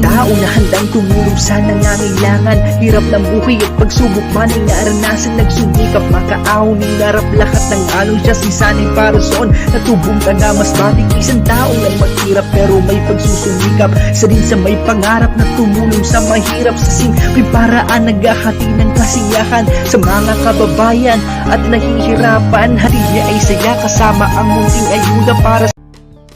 tao na handang tumulong sa nangangailangan. Hirap ng buhay at pagsubok man ay naranasan. Nagsumikap makaahon, hinarap lahat ng alon. Siya si sanay para soon, natubong ka na mas matik. Isang tao lang maghirap pero may pagsusumikap. Sa din sa may pangarap na tumulong sa mahirap. Sa simpleng paraan naghahati ng kasiyahan sa mga kababayan at nahihirapan. Hatid niya ay saya kasama ang munting ayuda para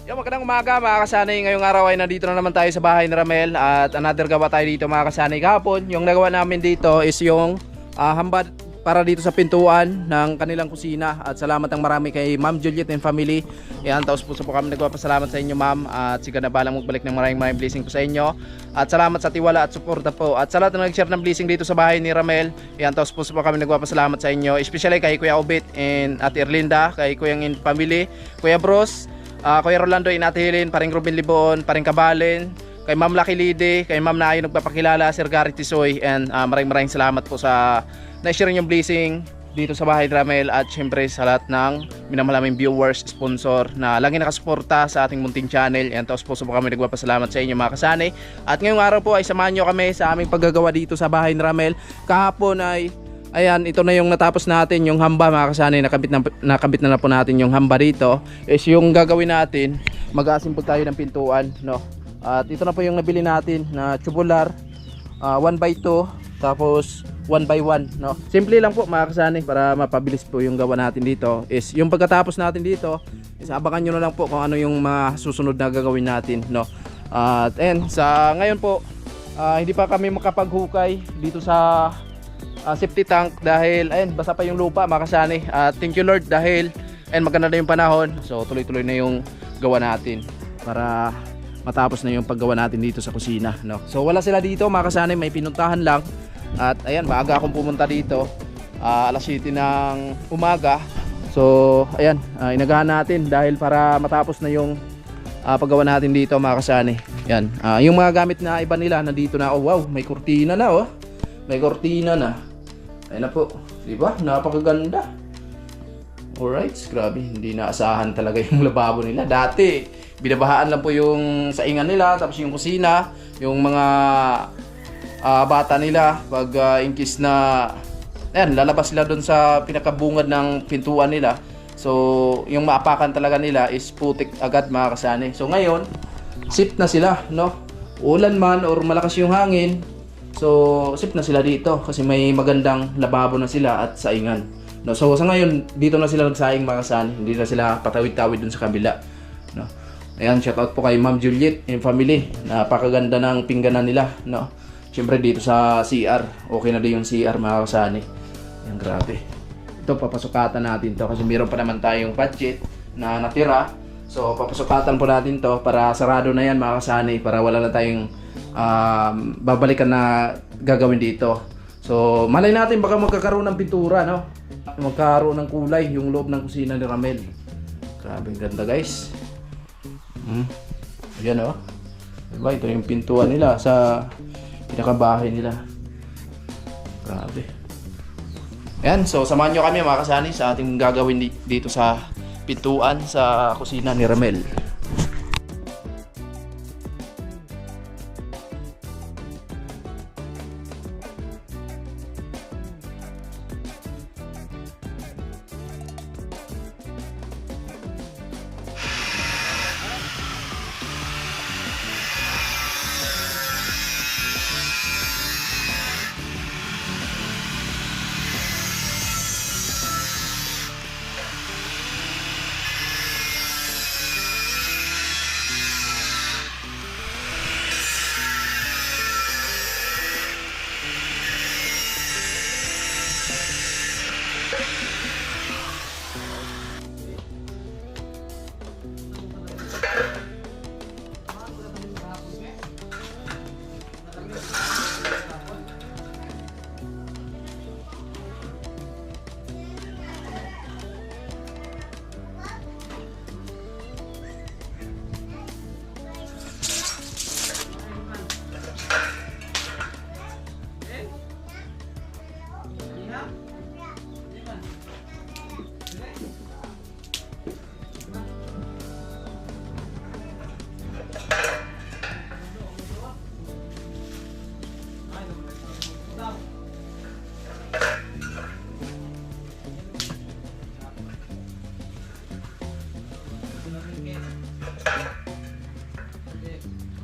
sa magandang umaga mga kasanay. Ngayong araw ay nandito na naman tayo sa bahay ni Ramel at another gawa tayo dito mga kasanay. Kahapon yung nagawa namin dito is yung hambad para dito sa pintuan ng kanilang kusina. At salamat ng marami kay Ma'am Juliet and family. Yan, taos puso po kami nagpapasalamat sa inyo ma'am. At siga na balang magbalik ng maraming blessing po sa inyo. At salamat sa tiwala at suporta po. At sa lahat na nag-share ng blessing dito sa bahay ni Ramel. Yan, taos puso po kami nagpapasalamat sa inyo. Especially kay Kuya Obit and Ate Erlinda, kay Kuya and family, Kuya Bros, Kuya Rolando, Ate Helen, paring Ruben Libon, paring Kabalen, kay Ma'am Lucky Lide, kay Ma'am Nayo nagpapakilala, Sir Gary Tisoy, and maraming salamat po sa na-share yung blessing dito sa bahay ni Ramel. At syempre sa lahat ng minamalaming viewers, sponsor na lagi nakasuporta sa ating munting channel. And tapos po kami nagpapasalamat sa inyo mga kasani. At ngayong araw po ay samahan nyo kami sa aming paggagawa dito sa bahay ni Ramel. Kahapon ay ayan, ito na yung natapos natin, yung hamba mga kasani. Nakabit na po natin yung hamba dito. Is yung gagawin natin, mag-aasimpog tayo ng pintuan, no? At ito na po yung nabili natin na tubular, 1x2, tapos 1x1, no? Simple lang po mga kasani, para mapabilis po yung gawa natin dito. Is yung pagkatapos natin dito, is abangan nyo na lang po kung ano yung masusunod na gagawin natin, no? At sa ngayon po, hindi pa kami makapaghukay dito sa safety tank dahil ayun, basa pa yung lupa mga kasani. Thank you Lord dahil maganda na yung panahon, so tuloy-tuloy na yung gawa natin para matapos na yung paggawa natin dito sa kusina, no? So wala sila dito mga kasani, may pinuntahan lang. At ayan, maaga akong pumunta dito, alas 7 ng umaga. So ayan, inagahan natin dahil para matapos na yung paggawa natin dito mga kasani. Yan, yung mga gamit na iba nila nandito na. Oh wow, may kurtina na, oh, may kurtina na. Ayun na po, di ba? Napakaganda. Alright, grabe, hindi naasahan talaga yung lababo nila. Dati, binabahaan lang po yung saingan nila, tapos yung kusina, yung mga bata nila, pag in case na, ayan, lalabas sila doon sa pinakabungad ng pintuan nila. So, yung maapakan talaga nila is putik agad mga kasani. So, ngayon, safe na sila, no? Ulan man or malakas yung hangin, so safe na sila dito kasi may magandang lababo na sila at saingan, no? So sa ngayon dito na sila nagsaing mga kasani, hindi na sila patawid-tawid dun sa kabila, no? Ayan, shout out po kay Ma'am Juliet and family, napakaganda ng pingganan nila, no? Siyempre dito sa CR, okay na din yung CR mga kasani. Ayan, grabe. Ito papasukatan natin to kasi meron pa naman tayong budget na natira. So papasukatan po natin to para sarado na yan mga kasani, para wala na tayong babalikan na gagawin dito. So malay natin baka magkakaroon ng pintura, no? Magkakaroon ng kulay yung loob ng kusina ni Ramel. Grabe ganda guys. Ayan, oh, diba? Ito yung pintuan nila sa pinakabahay nila. Grabe. Ayan, so samahan nyo kami mga kasani sa ating gagawin dito sa pintuan sa kusina ni Ramel.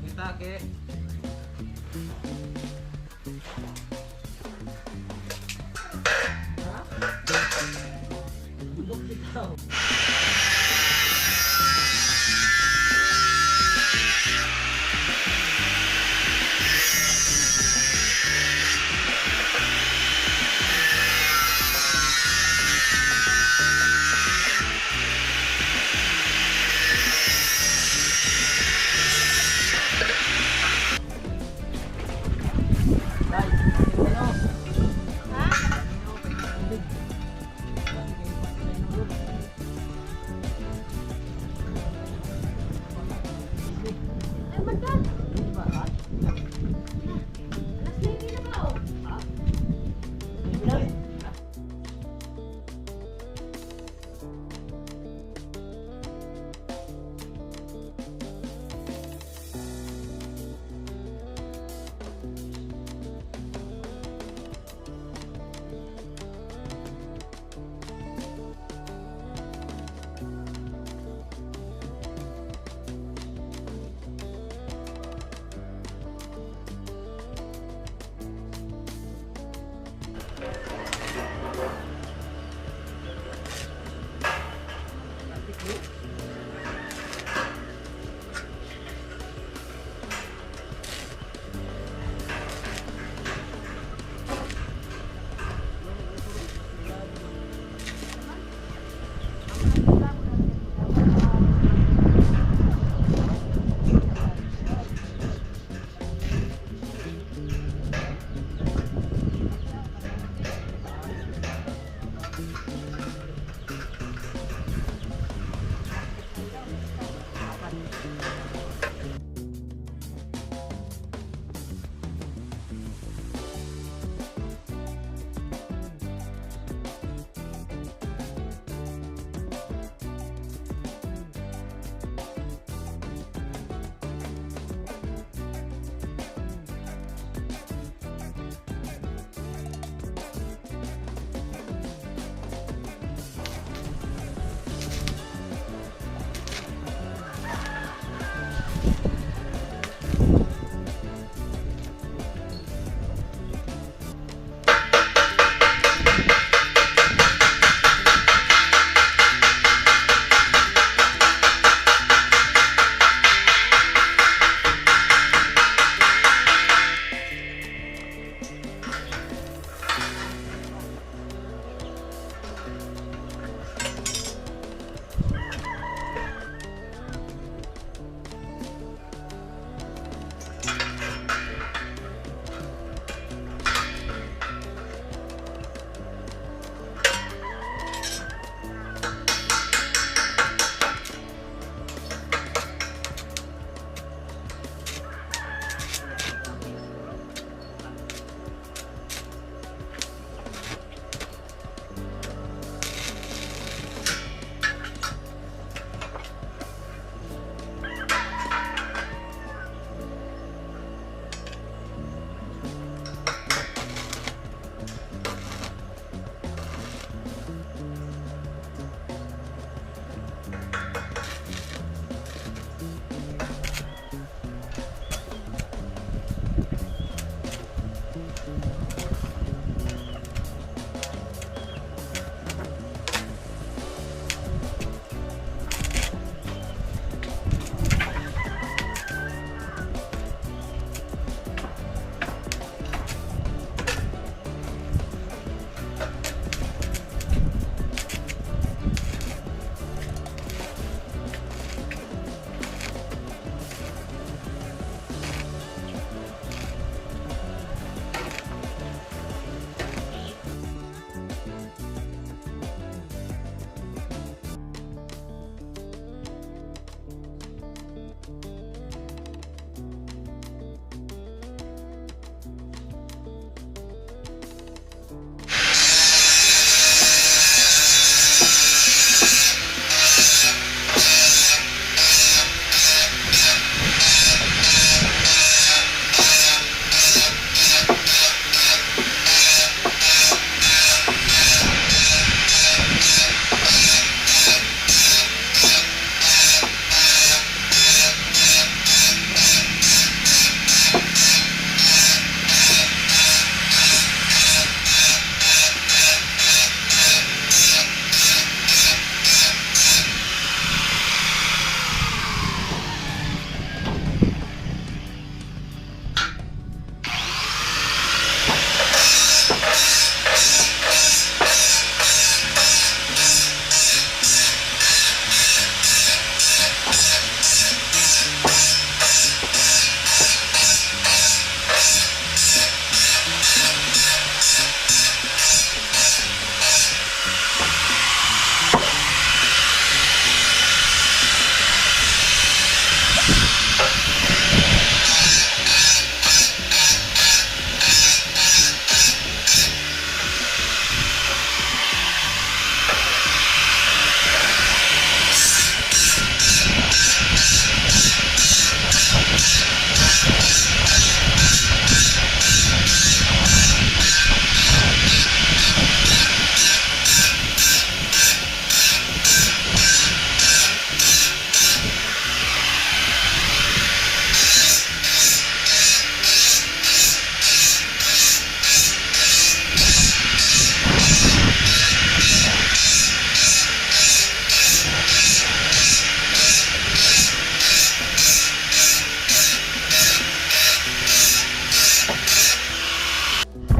Kita ke.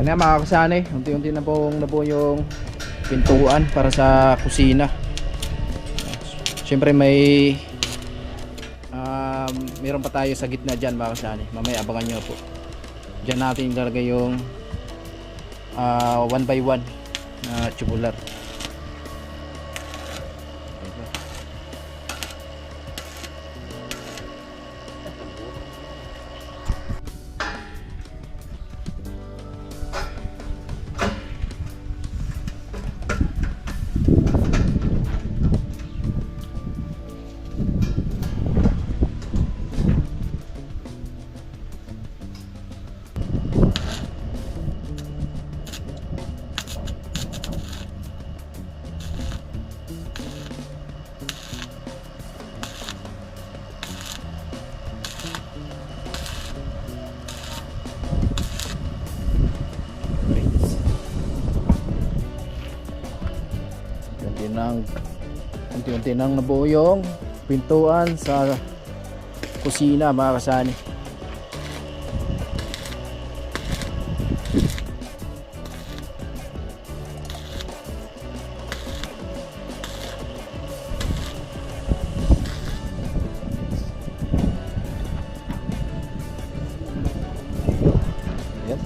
Yan na mga kasani, unti-unti na po yung pintuan para sa kusina. Siyempre meron pa tayo sa gitna dyan mga kasani. Mamaya abangan nyo po. Dyan natin ilalagay yung 1 by 1 na tubular. Unti-unti nang nabuo yung pintuan sa kusina mga kasani. Ayan.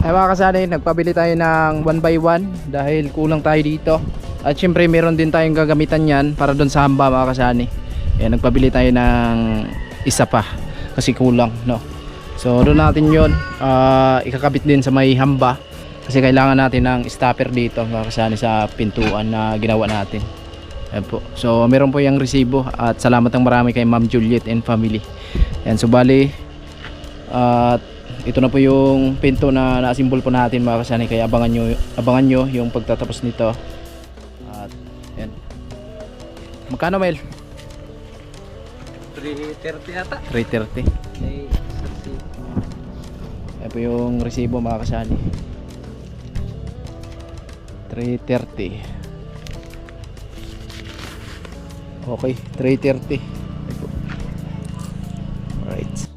Ay mga kasali, nagpabili tayo ng 1x1 dahil kulang tayo dito. At syempre meron din tayong gagamitan yan para doon sa hamba mga kasali. Ayan, nagpabili tayo ng isa pa kasi kulang, no. So doon natin yon ikakabit din sa may hamba kasi kailangan natin ng stopper dito mga kasali sa pintuan na ginawa natin. Ayan po. So meron po yung resibo at salamat ng marami kay Ma'am Juliet and family. Ayan, so bali at ito na po yung pinto na na-assemble po natin mga kasani, kaya abangan nyo yung pagtatapos nito. At yan. Magkano, Mel? 330 ata. 330. Yan po yung resibo mga kasani. 330. Okay, 330. Alright.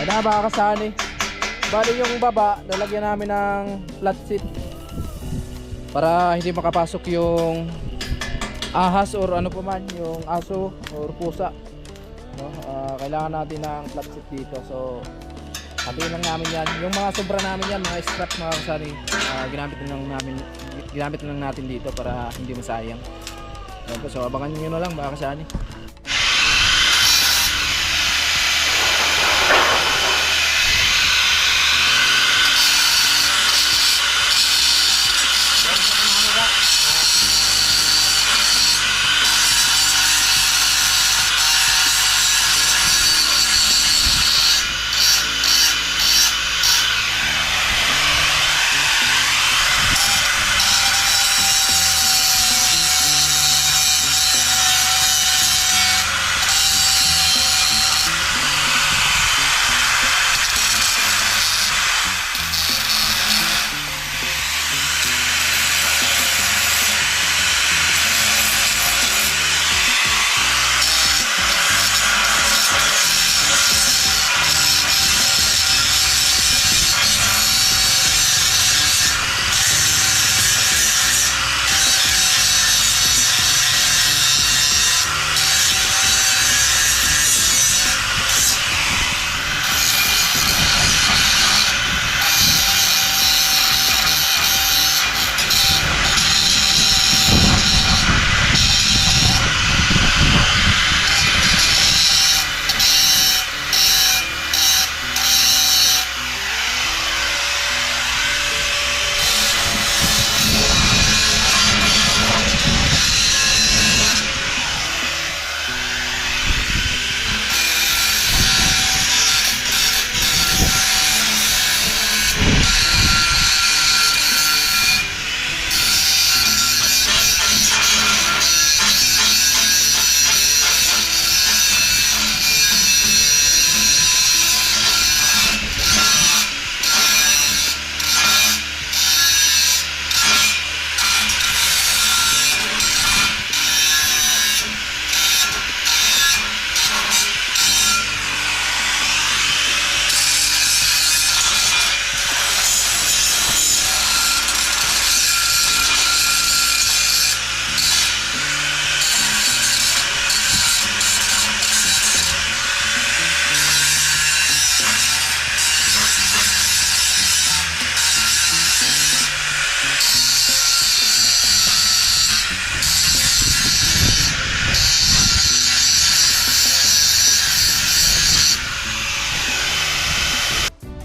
Ay na mga kasani, bali yung baba lalagyan namin ng flat seat para hindi makapasok yung ahas or ano pa man, yung aso or pusa, no? Kailangan natin ng flat seat dito, so hatiin lang namin yan. Yung mga sobra namin yan, mga strap mga kasani, ginamit lang natin dito para hindi masayang. So abangan nyo na lang mga kasani.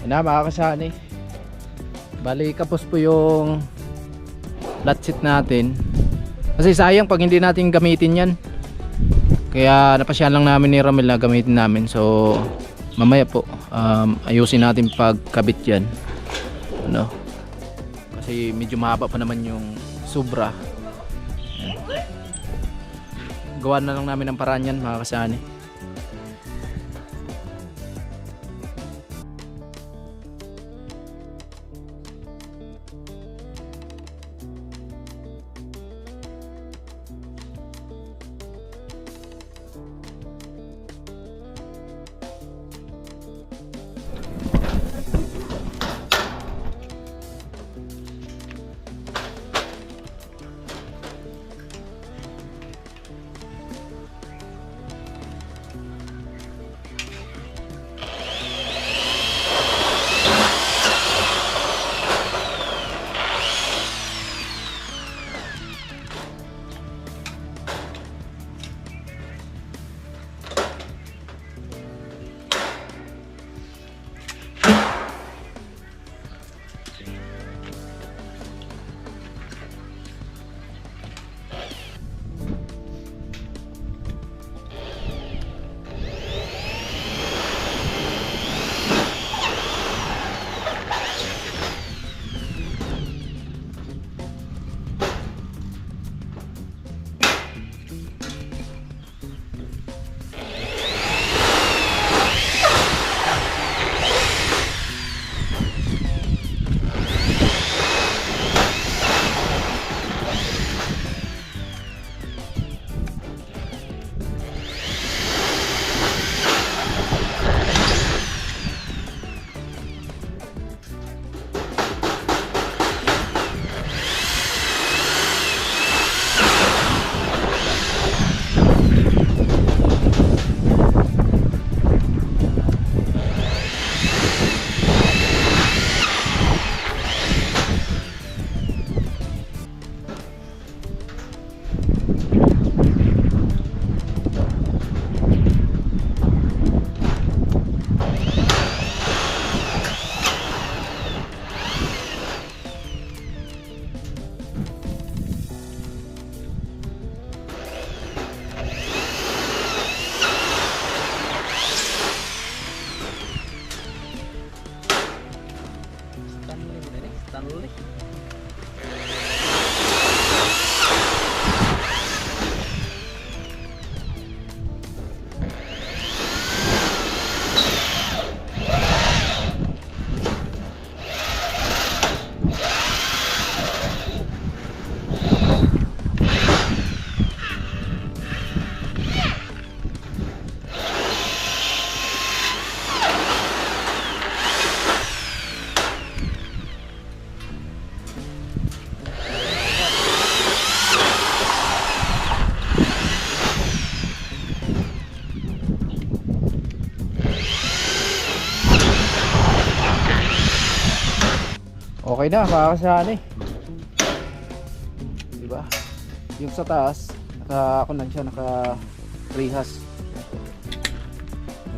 Yun na mga kasani. Bali kapos po yung flat seat natin. Kasi sayang pag hindi natin gamitin yan. Kaya napasyan lang namin ni Ramel na gamitin namin. So mamaya po ayusin natin pagkabit yan. Ano? Kasi medyo mahaba pa naman yung Supra. Yan. Gawa na lang namin ng paraan yan mga kasani. Okay na, makakasaan eh. Diba? Yung sa taas, ako lang siya, naka-rehas.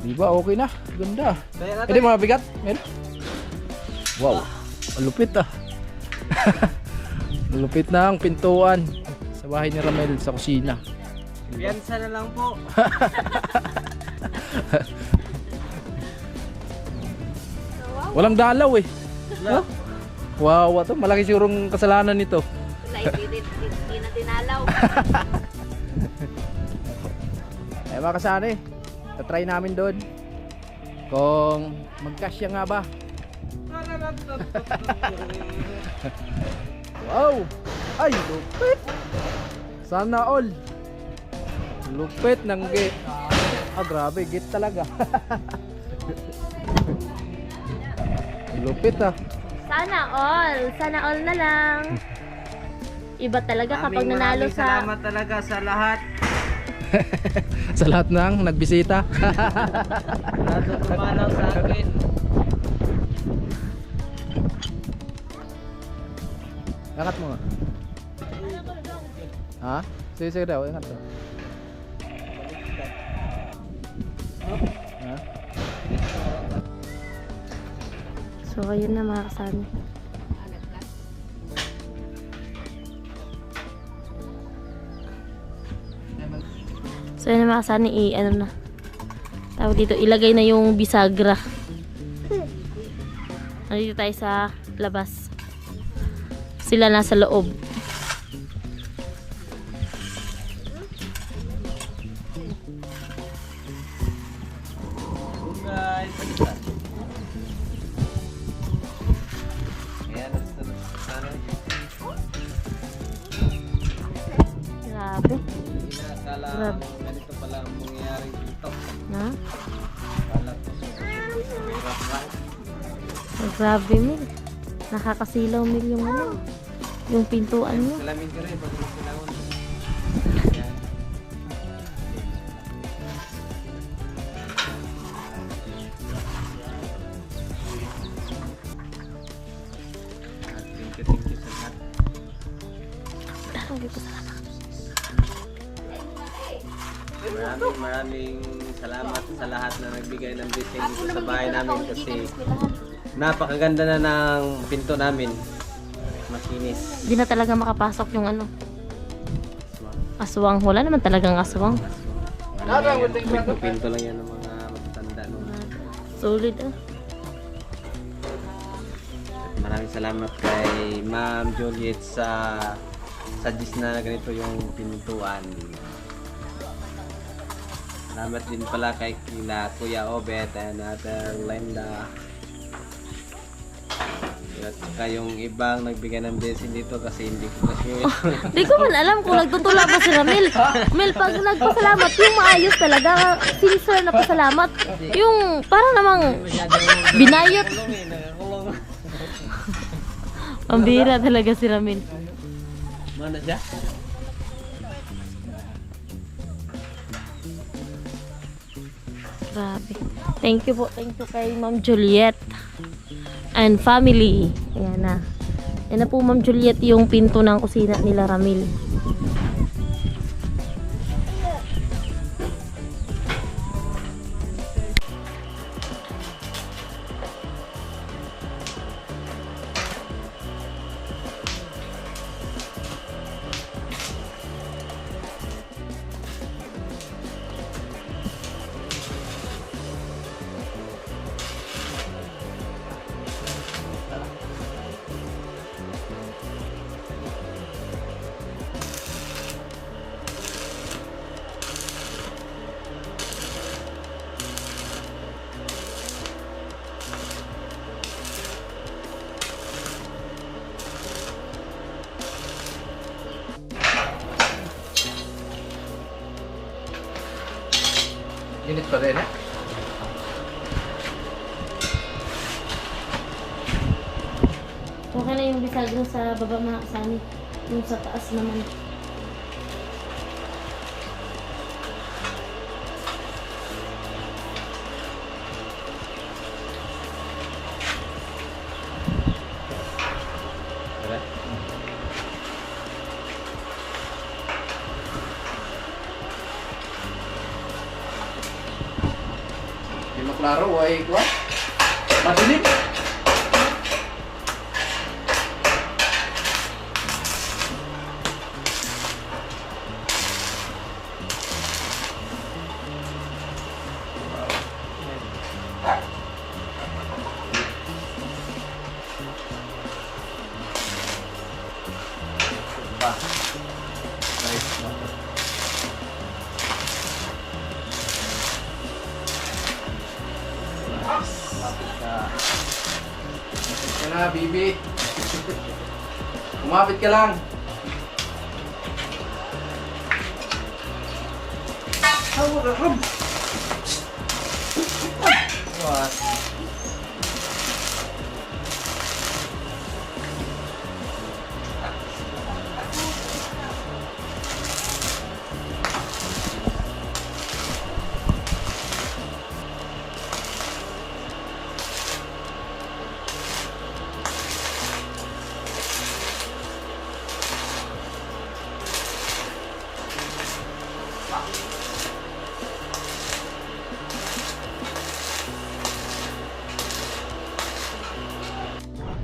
Diba? Okay na. Ganda. Pwede mga bigat? Meron? Wow. Malupit ah. Malupit na ang pintuan sa bahay ni Ramel sa kusina. Piyansa na lang po. Walang dalaw eh. Huh? Wow, ito malaki sigurong kasalanan nito. Hindi na dinalaw. Eh mga kasani, try namin doon kung magkasya nga ba. Wow! Ay, lupit! Sana all! Lupit ng gate. Ah, grabe, gate talaga. Lupit ah. Sana all na lang. Iba talaga kapag nanalo sa... Salamat talaga sa lahat. Sa lahat ng nagbisita. Lahat ng pumalaw sa akin. Angat mo nga. Ha? Sige, sige daw, angat daw. Ha? So, ayun na mga kasani. So, ayun na mga kasani, ano na. Tawag dito, ilagay na yung bisagra. Nandito tayo sa labas. Sila nasa loob. Guys, ayan, sana. Grabe. Hindi na akala Grabe. ganito pala ang mangyayari dito. Na? Akala ko hirap lang. Oh, grabe, Mil. Nakakasilaw, Mil, yung ano. Yung pintuan niya. Salamin ka rin pag sinawon. Ayan. Thank you sa lahat. Maraming salamat sa lahat na nagbigay ng blessing dito sa bahay namin kasi napakaganda na ng pinto namin. Makinis. Hindi na talaga makapasok yung ano. Aswang. Wala naman talagang aswang. Pinto lang yan ng mga matatanda. No? Solid ah. Maraming salamat kay Ma'am Juliet sa suggest na ganito yung pintuan. Salamat din pala kay Kuya Obet and Ate Linda. At saka yung ibang nagbigay ng blessing dito kasi hindi ko kasi Di ko man alam kung nagtutula ba sila, Mel. Mel, pag nagpasalamat, yung maayos talaga. Sincere na pasalamat. Yung parang namang binayot. Pambira talaga si Ramil. Mana siya? Grabe. Thank you po. Thank you kay Ma'am Juliet and family. Ayan na. Yan na po, Ma'am Juliet, yung pinto ng kusina nila Ramil. Init pa rin eh. Okay na yung bisagra sa baba mga kasani. Yung sa taas naman. Di maklaro, ay kuha. Madilim. Nice. Lapit ka na, Bibi. Kumapit ka lang. What?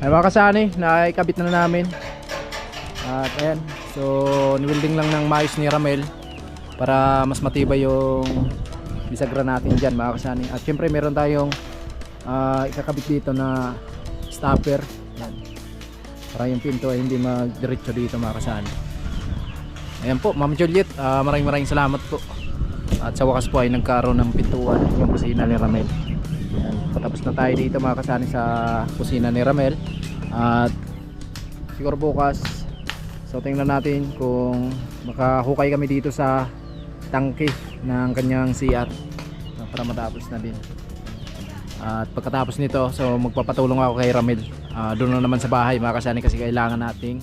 Ay mga kasani, naikabit na namin. At ayan, so niwelding lang ng maayos ni Ramel para mas matibay yung bisagra natin dyan mga kasani. At syempre meron tayong ikakabit dito na stopper. Yan. Para yung pinto ay hindi magdiretso dito mga kasani. Ayan po Ma'am Juliet, maraming salamat po. At sa wakas po ay nagkaroon ng pintuan yung kusina ni Ramel. Ayan, patapos na tayo dito mga kasani sa kusina ni Ramel. At siguro bukas, so tingnan natin kung makahukay kami dito sa tangke ng kanyang CR para matapos na din. At pagkatapos nito, so magpapatulong ako kay Ramel doon na naman sa bahay mga kasani, kasi kailangan nating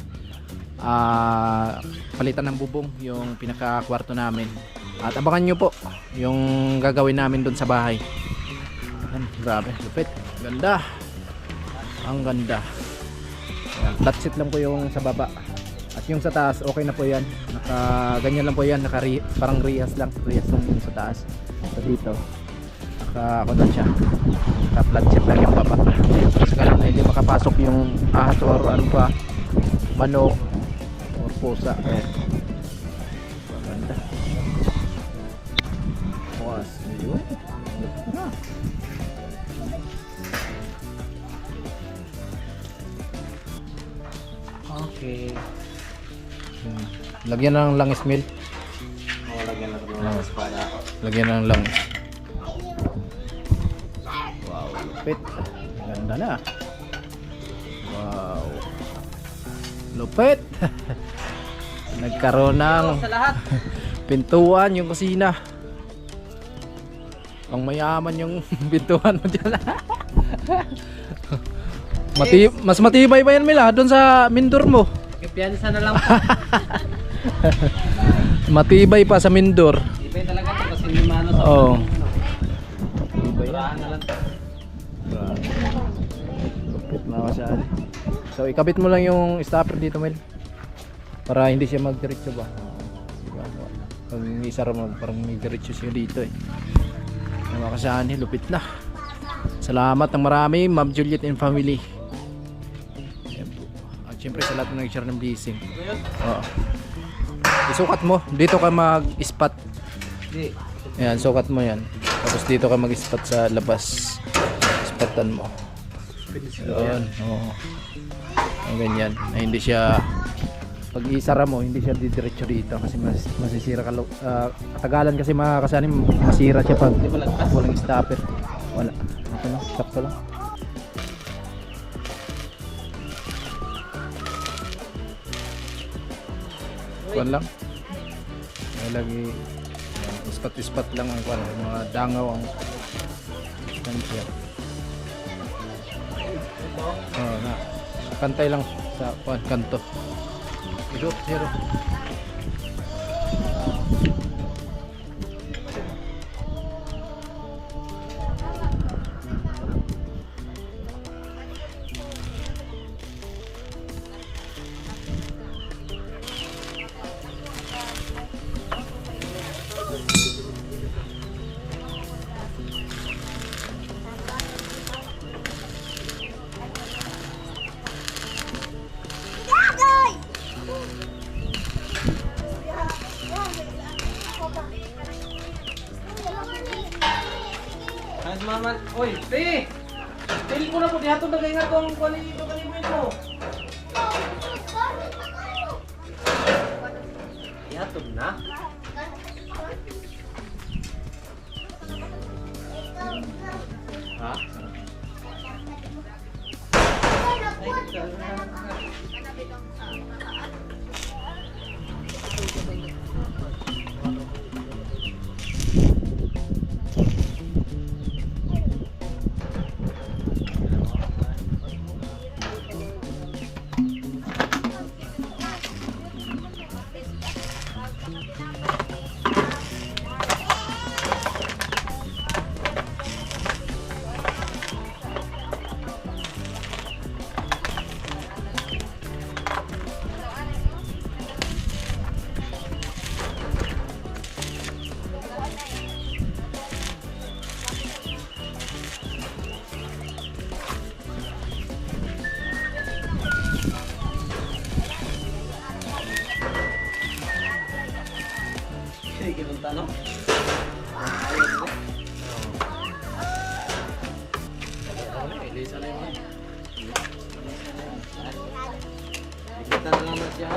palitan ng bubong yung pinaka-kwarto namin. At abangan nyo po yung gagawin namin doon sa bahay. Ayan, grabe, lupit, ganda, ang ganda. Ayan, flat sheet lang po yung sa baba. At yung sa taas, okay na po yan. Ganyan lang po yan, parang rehas lang yung sa taas. So dito, ako na siya. Flat sheet lang yung baba. Kasi kaya na hindi makapasok yung ahas or ano pa, manok or pusa. Ayan. Maganda. Was, yun. Okay. Lagyan ng langis mil. Lagyan lang ng espada. Lagyan ng langis. Wow, lupit. Ganda na. Wow. Lupit. Nagkaroon ng Sa lahat. pintuan yung kusina. Pang mayaman yung pintuan mo dyan. Mas matibay pa yan Mila doon sa mindor mo. Piyansa na lang po. Matibay pa sa mindor. Ibay talaga to kasi hindi mano sa Oo. Turahan na lang. Lupit mga kasali. So ikabit mo lang yung stopper dito Mel, para hindi siya magdiretso ba. Diba? Pag isara mo parang may diretso siya dito eh. Mga kasali, lupit na. Salamat ng marami Ma'am Juliet and family. Ayan po. At syempre sa lahat na nag-share ng blessing. Oo. Isukat mo, dito ka mag-spot. Hindi. Ayan, sukat mo yan. Tapos dito ka mag-spot sa labas. Spotan mo. Yun, oo. Ang ganyan. Na hindi siya, pag isara mo, hindi siya didiretso dito kasi masisira ka. Katagalan kasi mga kasani, masira siya pag walang stopper. Wala. Ito lang, sakto lang. Kuan lang. May lagi ispat lang ang kuan, mga dangaw ang tansya. Oh, na. Kantay lang sa kuan kanto. Zero. Mas mama, oy, te. Tel ko na po dihaton na kay nga tong kuan dito kanimo ito. Dihaton na. Ha? siya.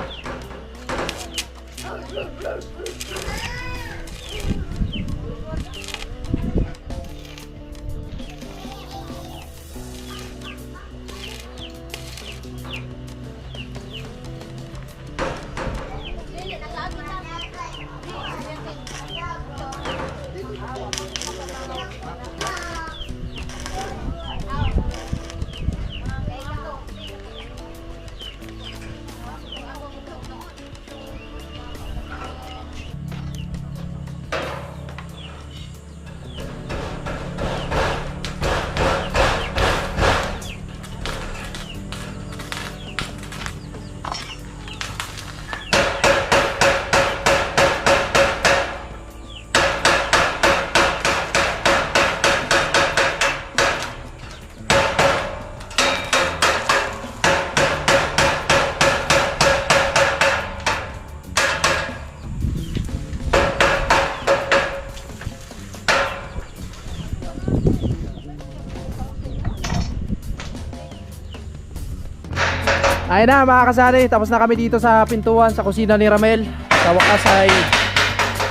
Ayun na mga kasari, tapos na kami dito sa pintuan sa kusina ni Ramel. Sa wakas ay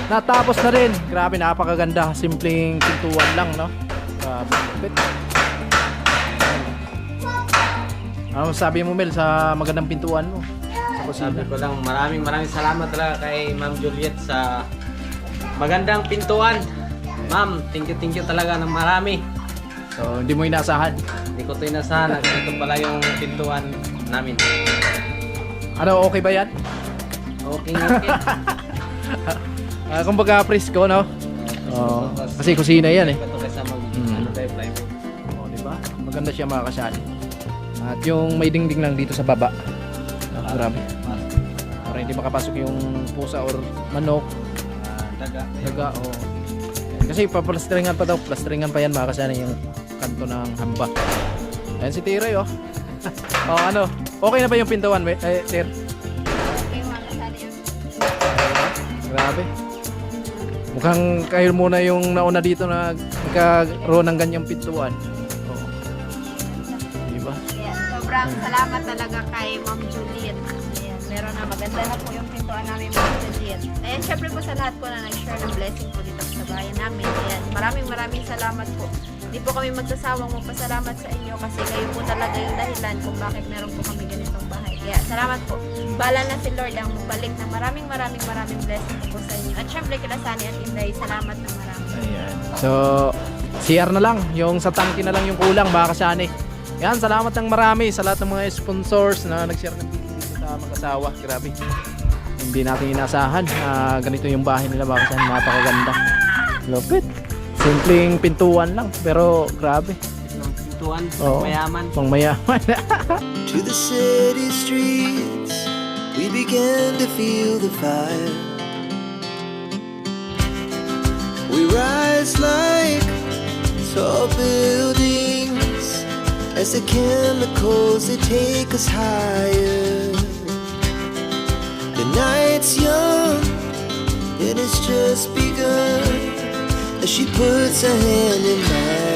natapos na rin. Grabe, napakaganda. Simpleng pintuan lang, no? Grabe. Ano sabi mo, Mel, sa magandang pintuan mo sa kusina? Sabi ko lang, maraming salamat talaga kay Ma'am Juliet sa magandang pintuan. Ma'am, thank you talaga ng marami. So, hindi mo inasahan. Hindi ko ito inasahan. Ito pala yung pintuan namin. Ano, okay ba yan? Okay. Kumbaga presko, no? Oo. Kasi kusina yan eh. Ito kaysa ano tayo, plywood. Oh, di ba? Maganda siya mga kasali. At yung may dingding lang dito sa baba. Grabe. Para hindi makapasok yung pusa or manok, daga, oh. Kasi paplastringan pa daw, plastringan pa yan mga kasali yung kanto ng hamba. Ayan si Tiray, oh. Oh, ano? Okay na ba yung pintuan, Tir? Grabe. Mukhang kayo muna yung nauna dito na nagkaroon ng ganyang pintuan. Oo. Diba? Yes, sobrang salamat talaga kay Ma'am Juliet. Ayan, meron na maganda na po yung pintuan namin, Ma'am Juliet. Ayan, syempre po sa lahat po na nag-share ng blessing po dito sa bayan namin. Ayan, maraming salamat po. Hindi po kami magsasawang magpasalamat sa inyo kasi kayo po talaga yung dahilan kung bakit meron po kami ganitong bahay. Kaya salamat po. Bala na si Lord ang balik ng maraming blessing po sa inyo. At syempre kila Sunny at Inday, salamat ng marami. Ayan. So, CR na lang. Yung sa tangke na lang yung kulang, mga kasani. Yan, salamat ng marami sa lahat ng mga sponsors na nag-share ng video dito sa mag-asawa. Grabe. Hindi natin inasahan. Ganito yung bahay nila, mga kasani. Napakaganda. Love it. Simpleng pintuan lang, pero grabe. Pintuan, Oo. mayaman. Pangmayaman. To the city streets, we began to feel the fire. We rise like tall buildings as the chemicals they take us higher. The night's young, it has just begun as she puts her hand in mine.